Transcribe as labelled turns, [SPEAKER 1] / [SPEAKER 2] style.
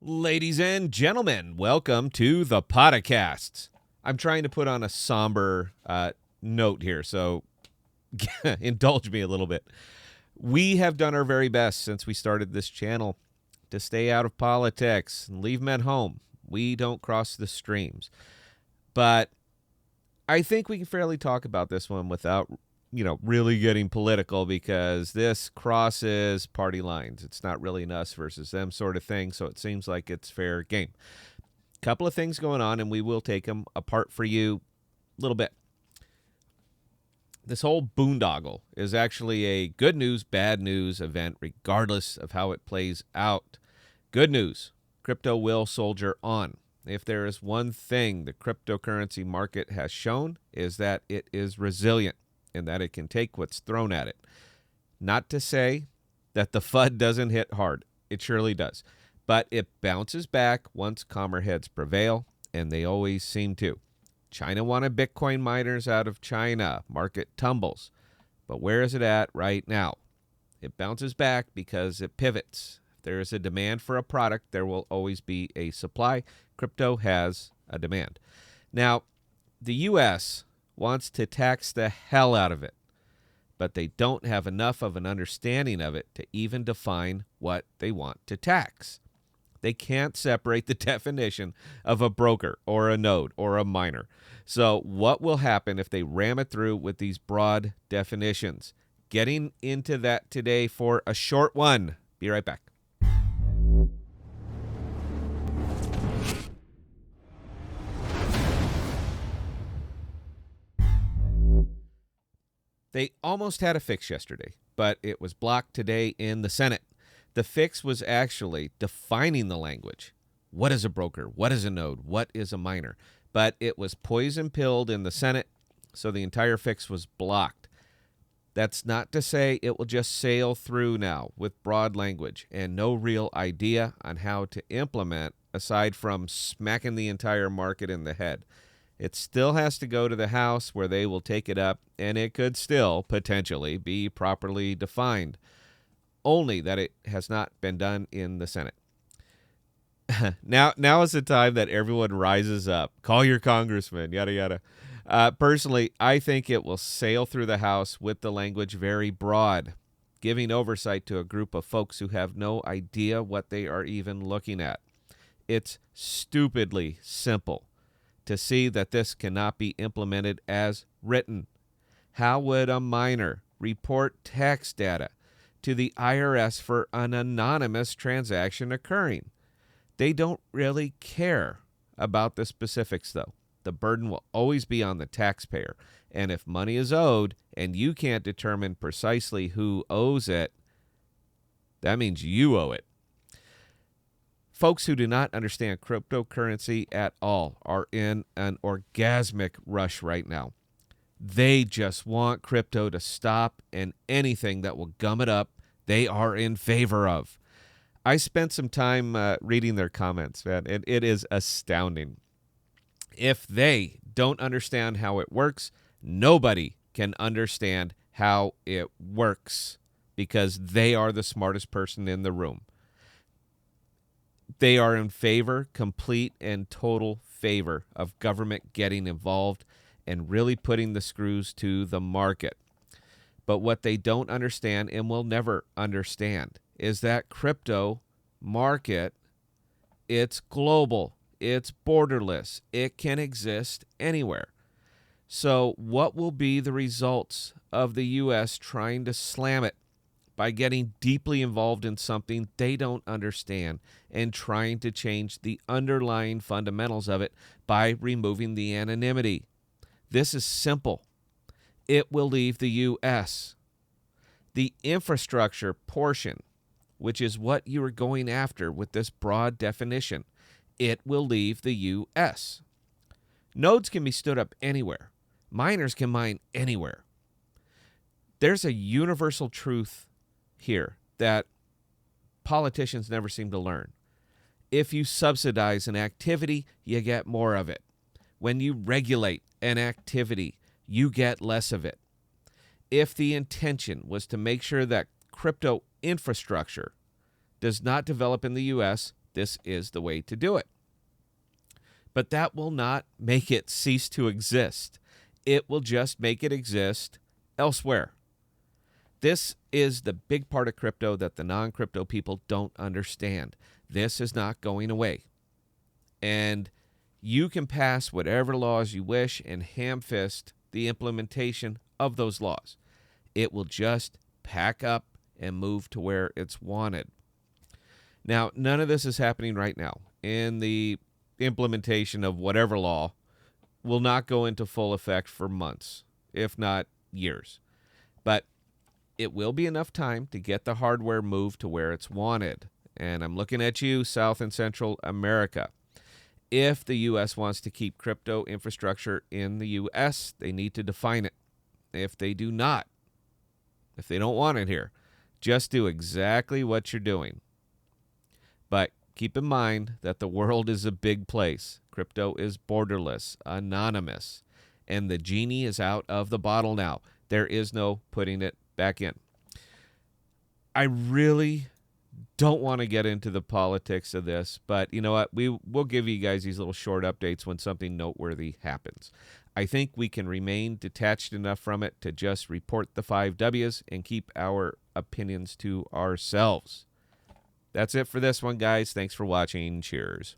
[SPEAKER 1] Ladies and gentlemen, welcome to the podcasts. I'm trying to put on a somber note here, so indulge me a little bit. We have done our very best since we started this channel to stay out of politics and leave men home. We don't cross the streams. But I think we can fairly talk about this one without, really getting political, because this crosses party lines. It's not really an us versus them sort of thing, so it seems like it's fair game. Couple of things going on, and we will take them apart for you a little bit. This whole boondoggle is actually a good news, bad news event, regardless of how it plays out. Good news, crypto will soldier on. If there is one thing the cryptocurrency market has shown, is that it is resilient and that it can take what's thrown at it. Not to say that the FUD doesn't hit hard. It surely does. But it bounces back once calmer heads prevail, and they always seem to. China wanted Bitcoin miners out of China. Market tumbles. But where is it at right now? It bounces back because it pivots. If there is a demand for a product, there will always be a supply. Crypto has a demand. Now, the U.S. wants to tax the hell out of it, but they don't have enough of an understanding of it to even define what they want to tax. They can't separate the definition of a broker or a node or a miner. So what will happen if they ram it through with these broad definitions? Getting into that today for a short one. Be right back. They almost had a fix yesterday, but it was blocked today in the Senate. The fix was actually defining the language. What is a broker? What is a node? What is a miner? But it was poison-pilled in the Senate, so the entire fix was blocked. That's not to say it will just sail through now with broad language and no real idea on how to implement, aside from smacking the entire market in the head. It still has to go to the House, where they will take it up, and it could still potentially be properly defined, only that it has not been done in the Senate. Now is the time that everyone rises up. Call your congressman, yada, yada. Personally, I think it will sail through the House with the language very broad, giving oversight to a group of folks who have no idea what they are even looking at. It's stupidly simple to see that this cannot be implemented as written. How would a miner report tax data to the IRS for an anonymous transaction occurring? They don't really care about the specifics, though. The burden will always be on the taxpayer. And if money is owed and you can't determine precisely who owes it, that means you owe it. Folks who do not understand cryptocurrency at all are in an orgasmic rush right now. They just want crypto to stop, and anything that will gum it up, they are in favor of. I spent some time reading their comments, man, and it is astounding. If they don't understand how it works, nobody can understand how it works, because they are the smartest person in the room. They are in favor, complete and total favor, of government getting involved and really putting the screws to the market. But what they don't understand, and will never understand, is that crypto market, it's global, it's borderless, it can exist anywhere. So what will be the results of the U.S. trying to slam it by getting deeply involved in something they don't understand and trying to change the underlying fundamentals of it by removing the anonymity? This is simple. It will leave the U.S. The infrastructure portion, which is what you are going after with this broad definition, it will leave the U.S. Nodes can be stood up anywhere. Miners can mine anywhere. There's a universal truth here that politicians never seem to learn. If you subsidize an activity, you get more of it. When you regulate an activity, you get less of it. If the intention was to make sure that crypto infrastructure does not develop in the U.S., this is the way to do it. But that will not make it cease to exist. It will just make it exist elsewhere. This is the big part of crypto that the non-crypto people don't understand. This is not going away. And you can pass whatever laws you wish and ham-fist the implementation of those laws. It will just pack up and move to where it's wanted. Now, none of this is happening right now. And the implementation of whatever law will not go into full effect for months, if not years. But it will be enough time to get the hardware moved to where it's wanted. And I'm looking at you, South and Central America. If the U.S. wants to keep crypto infrastructure in the U.S., they need to define it. If they do not, if they don't want it here, just do exactly what you're doing. But keep in mind that the world is a big place. Crypto is borderless, anonymous, and the genie is out of the bottle now. There is no putting it back in. I really don't want to get into the politics of this, but you know what? We'll give you guys these little short updates when something noteworthy happens. I think we can remain detached enough from it to just report the 5 W's and keep our opinions to ourselves. That's it for this one, guys. Thanks for watching. Cheers.